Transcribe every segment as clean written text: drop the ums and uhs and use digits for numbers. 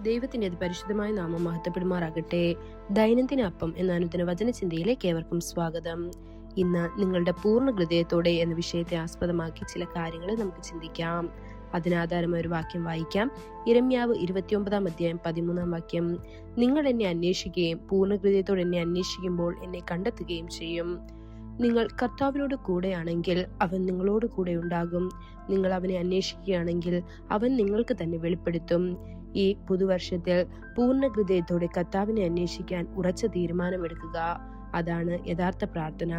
ദൈവത്തിന്റെ അതിപരിശുദ്ധമായ നാമം മഹത്വപ്പെടുമാറാകട്ടെ. ദൈനംദിന അപ്പം എന്ന അനുദിന വചനചിന്തയിലേക്ക് ഏവർക്കും സ്വാഗതം. ഇന്ന് നിങ്ങളുടെ പൂർണ്ണ ഹൃദയത്തോടെ എന്ന വിഷയത്തെ ആസ്പദമാക്കി ചില കാര്യങ്ങൾ നമുക്ക് ചിന്തിക്കാം. അതിനാധാരമായ ഒരു വാക്യം വായിക്കാം. യിരെമ്യാവ് 29:13 നിങ്ങൾ എന്നെ അന്വേഷിക്കുകയും പൂർണ്ണ ഹൃദയത്തോടെ എന്നെ അന്വേഷിക്കുമ്പോൾ എന്നെ കണ്ടെത്തുകയും ചെയ്യും. നിങ്ങൾ കർത്താവിനോട് കൂടെയാണെങ്കിൽ അവൻ നിങ്ങളോട് കൂടെ ഉണ്ടാകും. നിങ്ങൾ അവനെ അന്വേഷിക്കുകയാണെങ്കിൽ അവൻ നിങ്ങൾക്ക് തന്നെ വെളിപ്പെടുത്തും. ഈ പുതുവർഷത്തിൽ പൂർണ്ണ ഹൃദയത്തോടെ കർത്താവിനെ അന്വേഷിക്കാൻ ഉറച്ച തീരുമാനമെടുക്കുക. അതാണ് യഥാർത്ഥ പ്രാർത്ഥന.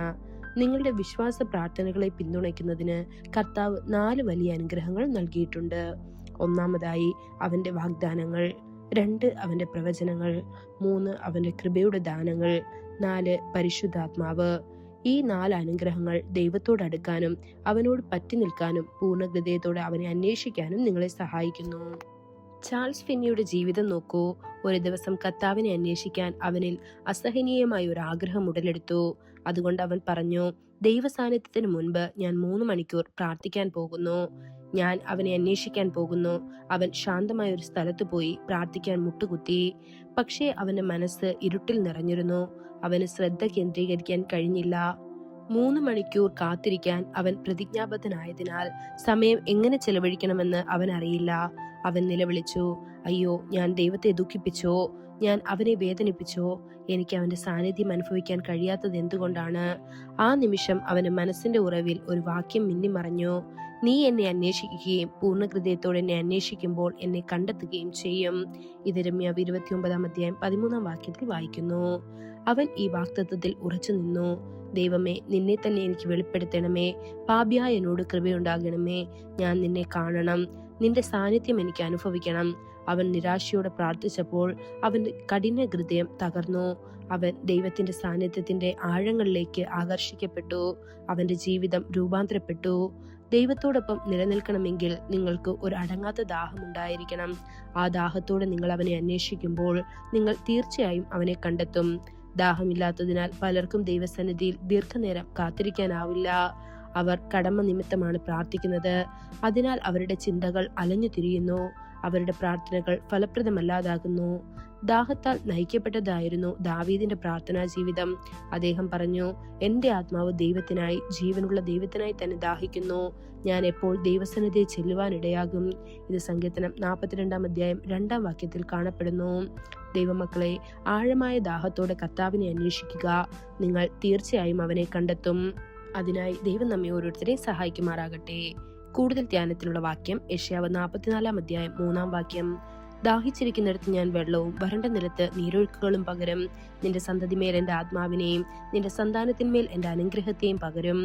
നിങ്ങളുടെ വിശ്വാസ പ്രാർത്ഥനകളെ പിന്തുണയ്ക്കുന്നതിന് കർത്താവ് 4 വലിയ അനുഗ്രഹങ്ങൾ നൽകിയിട്ടുണ്ട്. ഒന്നാമതായി അവന്റെ വാഗ്ദാനങ്ങൾ, 2 അവന്റെ പ്രവചനങ്ങൾ, 3 അവന്റെ കൃപയുടെ ദാനങ്ങൾ, 4 പരിശുദ്ധാത്മാവ്. ഈ 4 അനുഗ്രഹങ്ങൾ ദൈവത്തോടടുക്കാനും അവനോട് പറ്റി നിൽക്കാനും പൂർണ്ണ ഹൃദയത്തോടെ അവനെ അന്വേഷിക്കാനും നിങ്ങളെ സഹായിക്കുന്നു. ചാൾസ് ഫിന്നിയുടെ ജീവിതം നോക്കൂ. ഒരു ദിവസം കർത്താവിനെ അന്വേഷിക്കാൻ അവനിൽ അസഹനീയമായ ഒരു ആഗ്രഹം ഉടലെടുത്തു. അതുകൊണ്ട് അവൻ പറഞ്ഞു, ദൈവസാന്നിധ്യത്തിന് മുൻപ് ഞാൻ 3 മണിക്കൂർ പ്രാർത്ഥിക്കാൻ പോകുന്നു. ഞാൻ അവനെ അന്വേഷിക്കാൻ പോകുന്നു. അവൻ ശാന്തമായ ഒരു സ്ഥലത്ത് പോയി പ്രാർത്ഥിക്കാൻ മുട്ടുകുത്തി. പക്ഷേ അവന്റെ മനസ്സ് ഇരുട്ടിൽ നിറഞ്ഞിരുന്നു. അവന് ശ്രദ്ധ കേന്ദ്രീകരിക്കാൻ കഴിഞ്ഞില്ല. 3 മണിക്കൂർ കാത്തിരിക്കാൻ അവൻ പ്രതിജ്ഞാബദ്ധനായതിനാൽ സമയം എങ്ങനെ ചെലവഴിക്കണമെന്ന് അവൻ അറിയില്ല. അവൻ നിലവിളിച്ചു, അയ്യോ, ഞാൻ ദൈവത്തെ ദുഃഖിപ്പിച്ചോ? ഞാൻ അവനെ വേദനിപ്പിച്ചോ? എനിക്ക് അവന്റെ സാന്നിധ്യം അനുഭവിക്കാൻ കഴിയാത്തത് എന്തുകൊണ്ടാണ്? ആ നിമിഷം അവന്റെ മനസ്സിന്റെ ഉറവിൽ ഒരു വാക്യം മിന്നിമറഞ്ഞു. നീ എന്നെ അന്വേഷിക്കുകയും പൂർണ്ണ ഹൃദയത്തോടെ എന്നെ അന്വേഷിക്കുമ്പോൾ എന്നെ കണ്ടെത്തുകയും ചെയ്യും. ഇത് യിരെമ്യാവ് 29:13 വായിക്കുന്നു. അവൻ ഈ വാഗ്ദത്തത്തിൽ ഉറച്ചു നിന്നു. ദൈവമേ, നിന്നെ തന്നെ എനിക്ക് വെളിപ്പെടുത്തണമേ. പാപിയായ എന്നോട് കൃപയുണ്ടാകണമേ. ഞാൻ നിന്നെ കാണണം. നിന്റെ സാന്നിധ്യം എനിക്ക് അനുഭവിക്കണം. അവൻ നിരാശയോടെ പ്രാർത്ഥിച്ചപ്പോൾ അവന്റെ കഠിന ഹൃദയം തകർന്നു. അവൻ ദൈവത്തിന്റെ സാന്നിധ്യത്തിന്റെ ആഴങ്ങളിലേക്ക് ആകർഷിക്കപ്പെട്ടു. അവന്റെ ജീവിതം രൂപാന്തരപ്പെട്ടു. ദൈവത്തോടൊപ്പം നിലനിൽക്കണമെങ്കിൽ നിങ്ങൾക്ക് ഒരു അടങ്ങാത്ത ദാഹം ഉണ്ടായിരിക്കണം. ആ ദാഹത്തോടെ നിങ്ങൾ അവനെ അന്വേഷിക്കുമ്പോൾ നിങ്ങൾ തീർച്ചയായും അവനെ കണ്ടെത്തും. ദാഹമില്ലാത്തതിനാൽ പലർക്കും ദൈവസന്നിധിയിൽ ദീർഘനേരം കാത്തിരിക്കാനാവില്ല. അവർ കടമ നിമിത്തമാണ് പ്രാർത്ഥിക്കുന്നത്. അതിനാൽ അവരുടെ ചിന്തകൾ അലഞ്ഞു തിരിയുന്നു. അവരുടെ പ്രാർത്ഥനകൾ ഫലപ്രദമല്ലാതാകുന്നു. ദാഹത്താൽ നയിക്കപ്പെട്ടതായിരുന്നു ദാവീദിന്റെ പ്രാർത്ഥനാ ജീവിതം. അദ്ദേഹം പറഞ്ഞു, എന്റെ ആത്മാവ് ദൈവത്തിനായി, ജീവനുള്ള ദൈവത്തിനായി തന്നെ ദാഹിക്കുന്നു. ഞാൻ എപ്പോൾ ദൈവസന്നിധിയിൽ ചെല്ലുവാനിടയാകും? ഇത് സങ്കീർത്തനം 42:2 കാണപ്പെടുന്നു. ദൈവമക്കളെ, ആഴമായ ദാഹത്തോടെ കർത്താവിനെ അന്വേഷിക്കുക. നിങ്ങൾ തീർച്ചയായും അവനെ കണ്ടെത്തും. അതിനായി ദൈവം നമ്മെ ഓരോരുത്തരെയും സഹായിക്കുമാറാകട്ടെ. കൂടുതൽ ധ്യാനത്തിനുള്ള വാക്യം യെശയ്യാവ് 44:3 ദാഹിച്ചിരിക്കുന്നിടത്ത് ഞാൻ വെള്ളവും വരണ്ട നിലത്ത് നീരൊഴുക്കുകളും പകരും. നിന്റെ സന്തതിമേൽ എന്റെ ആത്മാവിനെയും നിന്റെ സന്താനത്തിന്മേൽ എന്റെ അനുഗ്രഹത്തെയും പകരും.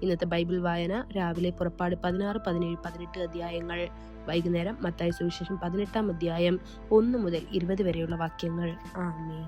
ഇന്നത്തെ ബൈബിൾ വായന രാവിലെ പുറപ്പാട് 16, 17, 18 വൈകുന്നേരം മത്തായി സുവിശേഷം 18 1 മുതൽ 20 വരെയുള്ള വാക്യങ്ങൾ. ആമേൻ.